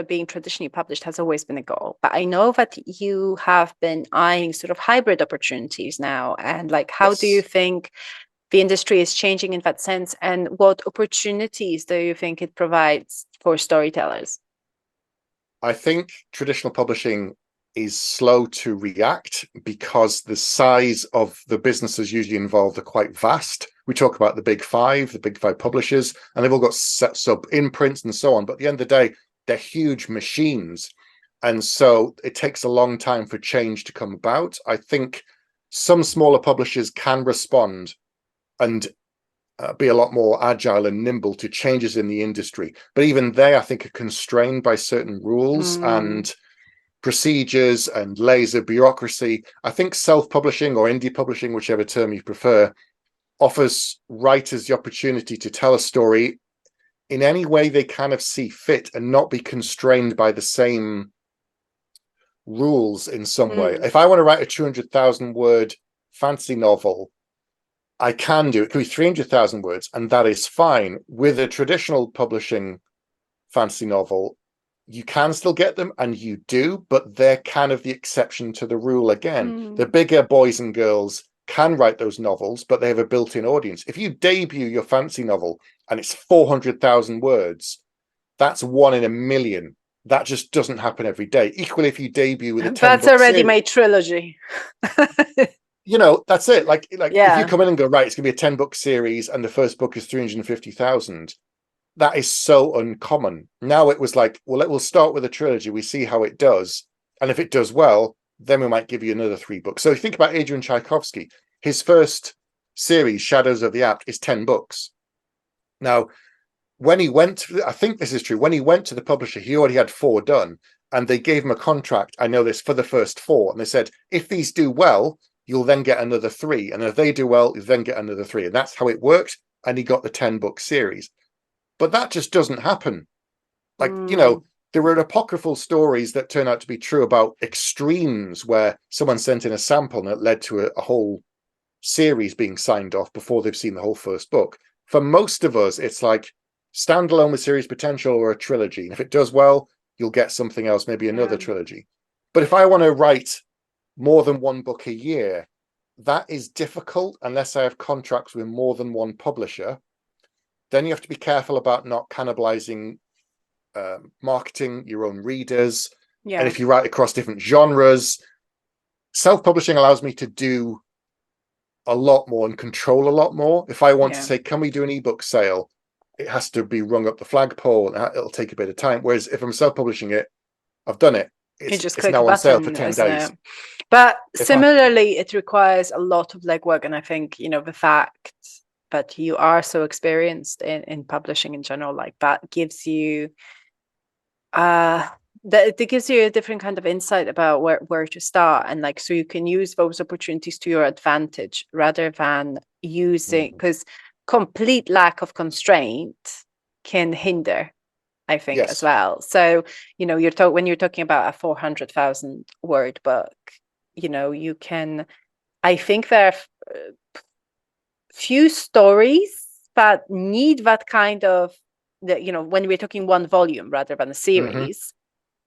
being traditionally published has always been a goal. But I know that you have been eyeing sort of hybrid opportunities now, and like, how do you think the industry is changing in that sense, and what opportunities do you think it provides for storytellers? I think traditional publishing is slow to react because the size of the businesses usually involved are quite vast. We talk about the big five publishers, and they've all got sub imprints and so on. But at the end of the day, they're huge machines. And so it takes a long time for change to come about. I think some smaller publishers can respond and be a lot more agile and nimble to changes in the industry. But even they, I think, are constrained by certain rules and procedures and layers of bureaucracy. I think self-publishing or indie publishing, whichever term you prefer, offers writers the opportunity to tell a story in any way they kind of see fit and not be constrained by the same rules in some way. If I want to write a 200,000 word fantasy novel, I can do it. It could be 300,000 words, and that is fine. With a traditional publishing fantasy novel, you can still get them, and you do, but they're kind of the exception to the rule again. The bigger boys and girls can write those novels, but they have a built-in audience. If you debut your fantasy novel and it's 400,000 words, that's 1 in a million. That just doesn't happen every day. Equally, if you debut with a 10-book that's a ready-made trilogy. You know, that's it. Like if you come in and go, right, it's going to be a 10-book series and the first book is 350,000, that is so uncommon. Now it was like, well, we'll start with a trilogy. We see how it does. And if it does well, then we might give you another 3 books. So if you think about Adrian Tchaikovsky, his first series, Shadows of the Apt, is 10 books. Now, when he went, I think this is true, when he went to the publisher, he already had 4 done. And they gave him a contract, I know this, for the first 4. And they said, if these do well, you'll then get another 3. And if they do well, you then get another 3. And that's how it worked. And he got the 10-book series. But that just doesn't happen. Like, you know, there were apocryphal stories that turn out to be true about extremes where someone sent in a sample and it led to a whole series being signed off before they've seen the whole first book. For most of us, it's like standalone with series potential or a trilogy. And if it does well, you'll get something else, maybe another trilogy. But if I want to write more than 1 book a year, that is difficult unless I have contracts with more than 1 publisher. Then you have to be careful about not cannibalizing marketing, your own readers. And if you write across different genres, self-publishing allows me to do a lot more and control a lot more. If I want to say, can we do an ebook sale? It has to be rung up the flagpole and it'll take a bit of time. Whereas if I'm self-publishing it, I've done it. It's now on sale for 10 days. But similarly, it requires a lot of legwork. And I think, you know, the fact that you are so experienced in publishing in general, like that gives you it gives you a different kind of insight about where to start, and like, so you can use those opportunities to your advantage rather than using, because complete lack of constraint can hinder, I think, as Yes. well. So, when you're talking about a 400,000 word book, you can, I think there are few stories that need that kind of, when we're talking one volume rather than a series.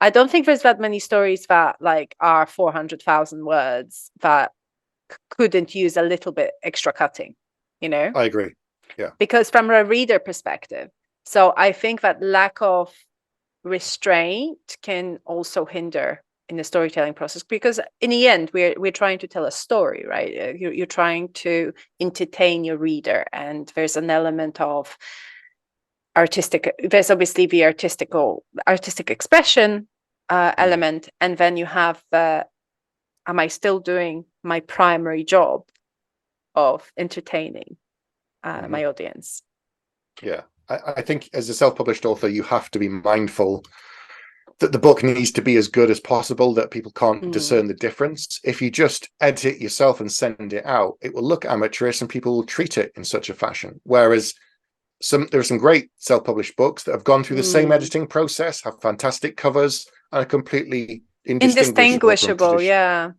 I don't think there's that many stories that like are 400,000 words that couldn't use a little bit extra cutting, I agree. Yeah. because from a reader perspective. So I think that lack of restraint can also hinder in the storytelling process, because in the end we're trying to tell a story, right? You're trying to entertain your reader, and there's an element of there's obviously the artistic expression element, and then you have the, am I still doing my primary job of entertaining my audience? Yeah. I think as a self-published author, you have to be mindful that the book needs to be as good as possible, that people can't discern the difference. If you just edit it yourself and send it out, it will look amateurish and people will treat it in such a fashion. Whereas there are some great self-published books that have gone through the same editing process, have fantastic covers, and are completely indistinguishable from tradition.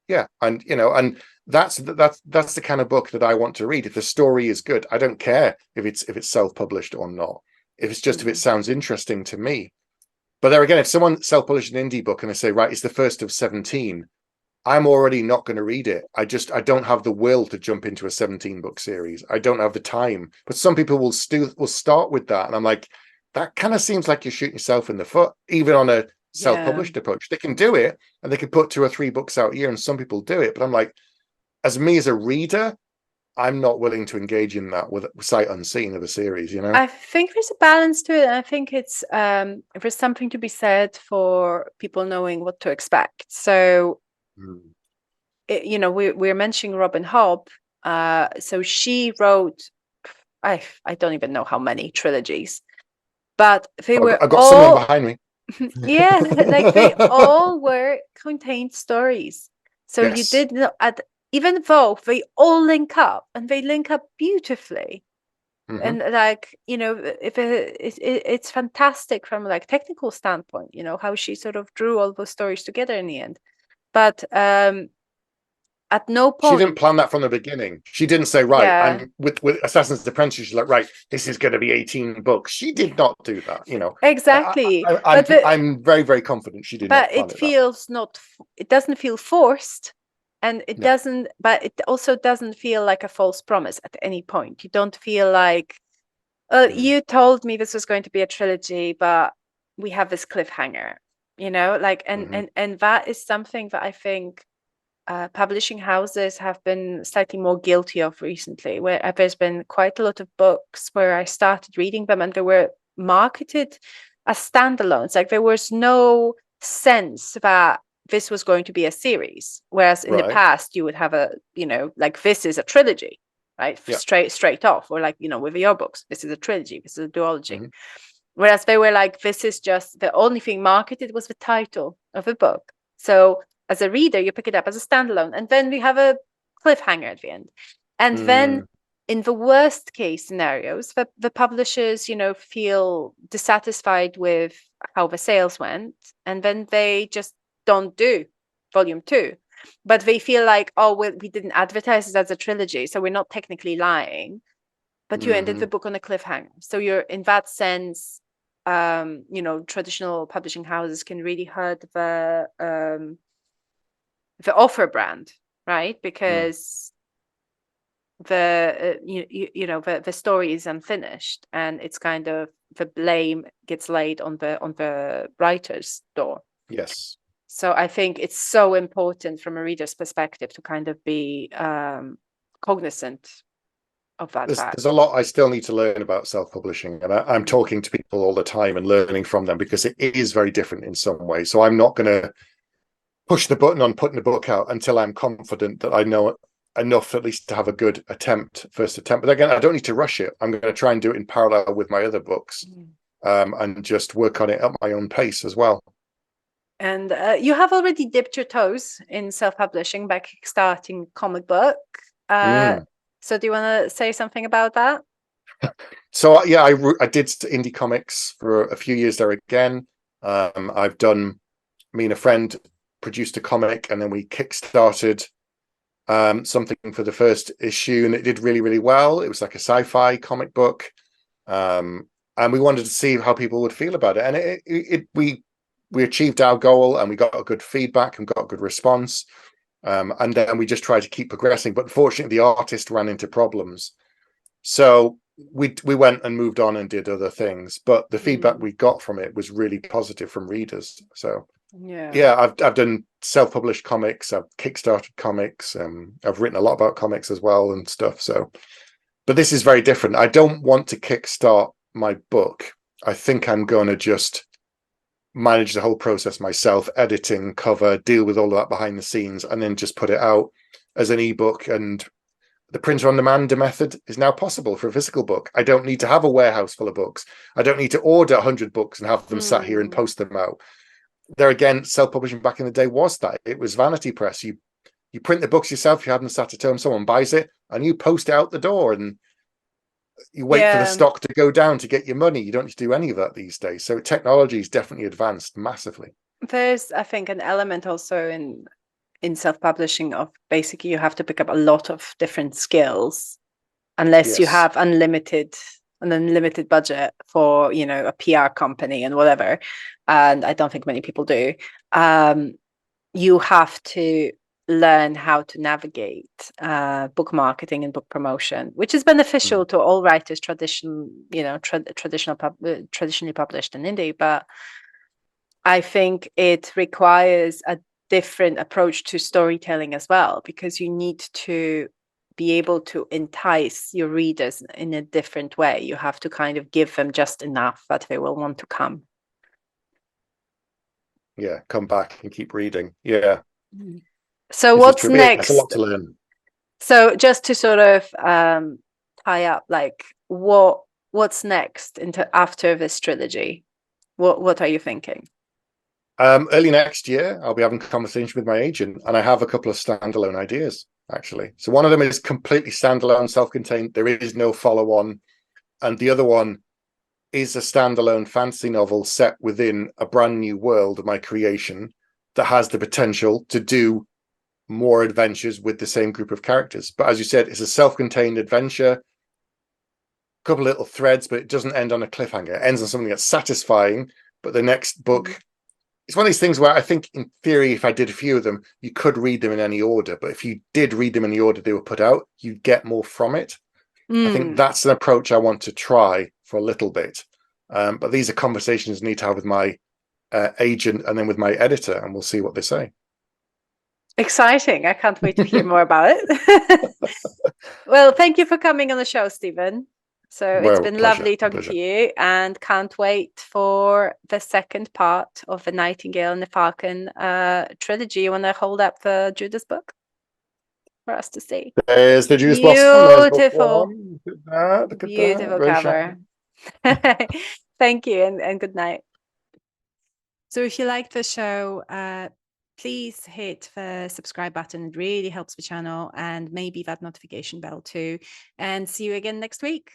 Yeah. And that's the kind of book that I want to read. If the story is good, I don't care if it's self-published or not. If it's just if it sounds interesting to me. But there again, if someone self-published an indie book and they say, right, it's the first of 17, I'm already not going to read it. I don't have the will to jump into a 17-book series. I don't have the time. But some people will start with that, and I'm like, that kind of seems like you're shooting yourself in the foot, even on a self-published approach. They can do it, and they can put 2 or 3 books out a year, and some people do it. But I'm like, as a reader, I'm not willing to engage in that with sight unseen of a series, I think there's a balance to it. I think it's there's something to be said for people knowing what to expect. So, we're mentioning Robin Hobb. So she wrote, I don't even know how many trilogies, but they were I've got all someone behind me. yeah, like they all contained stories. So you Yes. did even though they all link up, and they link up beautifully. And like, if it's fantastic from like technical standpoint, how she sort of drew all those stories together in the end. But at no She point, didn't plan that from the beginning. She didn't say, right, yeah, I'm with Assassin's Apprentice. She's like, right, this is going to be 18 books. She did not do that. exactly. I'm very, very confident she did not But plan it it that way. it doesn't feel forced, and No. but it also doesn't feel like a false promise at any point. You don't feel like, you told me this was going to be a trilogy, but we have this cliffhanger, like, and that is something that I think publishing houses have been slightly more guilty of recently, where there's been quite a lot of books where I started reading them and they were marketed as standalones. Like there was no sense that this was going to be a series. Whereas in the past, you would have like this is a trilogy, right? Yeah. Straight off, or like, with your books, this is a trilogy, this is a duology. Whereas they were like, this is just, the only thing marketed was the title of the book. So as a reader, you pick it up as a standalone, and then we have a cliffhanger at the end. And then in the worst case scenarios, the publishers, feel dissatisfied with how the sales went, and then they just don't do volume 2. But they feel like, oh, well, we didn't advertise it as a trilogy, so we're not technically lying. But you ended the book on a cliffhanger. So you're, in that sense, traditional publishing houses can really hurt the offer brand, right? Because the story is unfinished, and it's kind of, the blame gets laid on the writer's door. Yes. So I think it's so important from a reader's perspective to kind of be cognizant of that fact. There's a lot I still need to learn about self-publishing, and I'm talking to people all the time and learning from them, because it is very different in some ways. So I'm not going to push the button on putting the book out until I'm confident that I know enough at least to have a good first attempt. But again, I don't need to rush it. I'm going to try and do it in parallel with my other books, and just work on it at my own pace as well. And you have already dipped your toes in self-publishing by kickstarting comic book. So do you want to say something about that? So yeah, I did indie comics for a few years there again. I've done, me and a friend produced a comic, and then we kickstarted something for the first issue, and it did really, really well. It was like a sci-fi comic book, and we wanted to see how people would feel about it. And we achieved our goal, and we got a good feedback and got a good response. And then we just tried to keep progressing, but unfortunately, the artist ran into problems. So we went and moved on and did other things, but the feedback we got from it was really positive from readers. So yeah, I've done self-published comics, I've kickstarted comics, I've written a lot about comics as well and stuff. So, but this is very different. I don't want to kickstart my book. I think I'm going to just manage the whole process myself, editing, cover, deal with all of that behind the scenes, and then just put it out as an ebook. And the printer on demand method is now possible for a physical book. I don't need to have a warehouse full of books. I don't need to order 100 books and have them sat here and post them out. There again, self-publishing back in the day was that. It was vanity press. You print the books yourself, you have them sat at home, someone buys it, and you post it out the door, and you wait for the stock to go down to get your money. You don't need to do any of that these days. So technology has definitely advanced massively. There's, I think, an element also in self-publishing of basically you have to pick up a lot of different skills unless you have an unlimited budget for, you know, a PR company and whatever, and I don't think many people do. You have to learn how to navigate book marketing and book promotion, which is beneficial to all writers, traditionally published in indie, but I think it requires a different approach to storytelling as well, because you need to be able to entice your readers in a different way. You have to kind of give them just enough that they will want to come. Yeah, come back and keep reading. Yeah. So what's next? There's a lot to learn. So just to sort of tie up, like what's next after this trilogy? What are you thinking? Early next year, I'll be having a conversation with my agent, and I have a couple of standalone ideas, actually. So one of them is completely standalone, self-contained. There is no follow-on. And the other one is a standalone fantasy novel set within a brand new world of my creation that has the potential to do more adventures with the same group of characters. But as you said, it's a self-contained adventure, a couple of little threads, but it doesn't end on a cliffhanger. It ends on something that's satisfying, but the next book, it's one of these things where I think in theory, if I did a few of them, you could read them in any order. But if you did read them in the order they were put out, you'd get more from it. I think that's an approach I want to try for a little bit. But these are conversations I need to have with my agent and then with my editor, and we'll see what they say. Exciting. I can't wait to hear more about it. Well, thank you for coming on the show, Stephen. So it's been lovely talking to you, and can't wait for the second part of the Nightingale and the Falcon trilogy. You want to hold up the Judas book for us to see? There's the Judas Blossom. Beautiful. Look at beautiful cover. Thank you, and good night. So if you like the show, please hit the subscribe button. It really helps the channel, and maybe that notification bell too. And see you again next week.